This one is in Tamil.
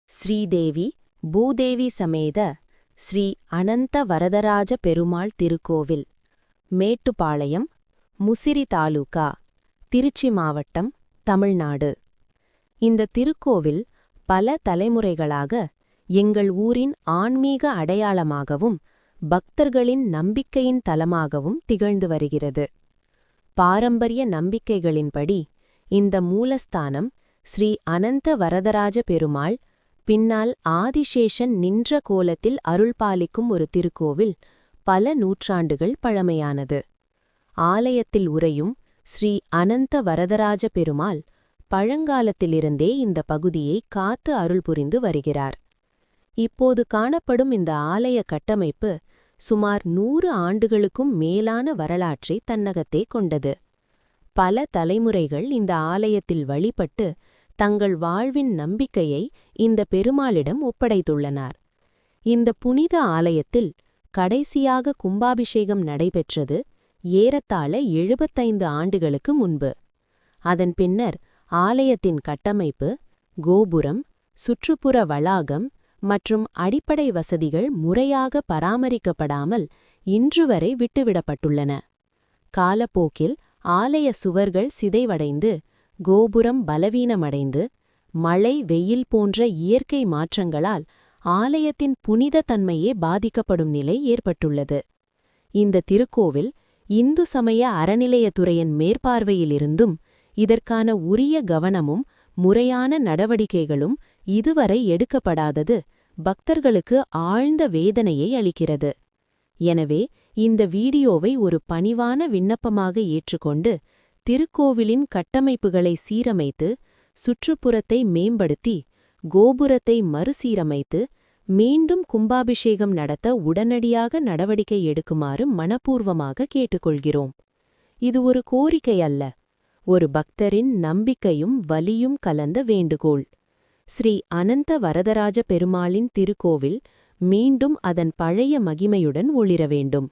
ஸ்ரீதேவி பூதேவி சமேத ஸ்ரீ அனந்த வரதராஜ பெருமாள் திருக்கோவில், மேட்டுப்பாளையம், முசிறி தாலுகா, திருச்சி மாவட்டம், தமிழ்நாடு. இந்த திருக்கோவில் பல தலைமுறைகளாக எங்கள் ஊரின் ஆன்மீக அடையாளமாகவும் பக்தர்களின் நம்பிக்கையின் தலமாகவும் திகழ்ந்து வருகிறது. பாரம்பரிய நம்பிக்கைகளின்படி இந்த மூலஸ்தானம் ஸ்ரீ அனந்த வரதராஜ பெருமாள், பின்னால் ஆதிசேஷன் நின்ற கோலத்தில் அருள்பாலிக்கும் ஒரு திருக்கோவில் பல நூற்றாண்டுகள் பழமையானது. ஆலயத்தில் உறையும் ஸ்ரீ அனந்த வரதராஜ பெருமாள் பழங்காலத்திலிருந்தே இந்த பகுதியை காத்து அருள் புரிந்து வருகிறார். இப்போது காணப்படும் இந்த ஆலய கட்டமைப்பு சுமார் 100 ஆண்டுகளுக்கும் மேலான வரலாற்றை தன்னகத்தே கொண்டது. பல தலைமுறைகள் இந்த ஆலயத்தில் வழிபட்டு தங்கள் வாழ்வின் நம்பிக்கையை இந்த பெருமாளிடம் ஒப்படைத்துள்ளனர். இந்த புனித ஆலயத்தில் கடைசியாக கும்பாபிஷேகம் நடைபெற்றது ஏறத்தாழ 75 ஆண்டுகளுக்கு முன்பு. அதன் பின்னர் ஆலயத்தின் கட்டமைப்பு, கோபுரம், சுற்றுப்புற வளாகம் மற்றும் அடிப்படை வசதிகள் முறையாக பராமரிக்கப்படாமல் இன்று வரை விட்டுவிடப்பட்டுள்ளன. காலப்போக்கில் ஆலய சுவர்கள் சிதைவடைந்து, கோபுரம் பலவீனமடைந்து, மழை, வெயில் போன்ற இயற்கை மாற்றங்களால் ஆலயத்தின் புனித தன்மையே பாதிக்கப்படும் நிலை ஏற்பட்டுள்ளது. இந்த திருக்கோவில் இந்து சமய அறநிலையத்துறையின் மேற்பார்வையிலிருந்தும் இதற்கான உரிய கவனமும் முறையான நடவடிக்கைகளும் இதுவரை எடுக்கப்படாதது பக்தர்களுக்கு ஆழ்ந்த வேதனையை அளிக்கிறது. எனவே இந்த வீடியோவை ஒரு பணிவான விண்ணப்பமாக ஏற்றுக்கொண்டு திருக்கோவிலின் கட்டமைப்புகளை சீரமைத்து, சுற்றுப்புறத்தை மேம்படுத்தி, கோபுரத்தை மறுசீரமைத்து மீண்டும் கும்பாபிஷேகம் நடத்த உடனடியாக நடவடிக்கை எடுக்குமாறு மனப்பூர்வமாக கேட்டுக்கொள்கிறோம். இது ஒரு கோரிக்கை அல்ல, ஒரு பக்தரின் நம்பிக்கையும் வலியும் கலந்த வேண்டுகோள். ஸ்ரீ அனந்த வரதராஜ பெருமாளின் திருக்கோவில் மீண்டும் அதன் பழைய மகிமையுடன் ஒளிர வேண்டும்.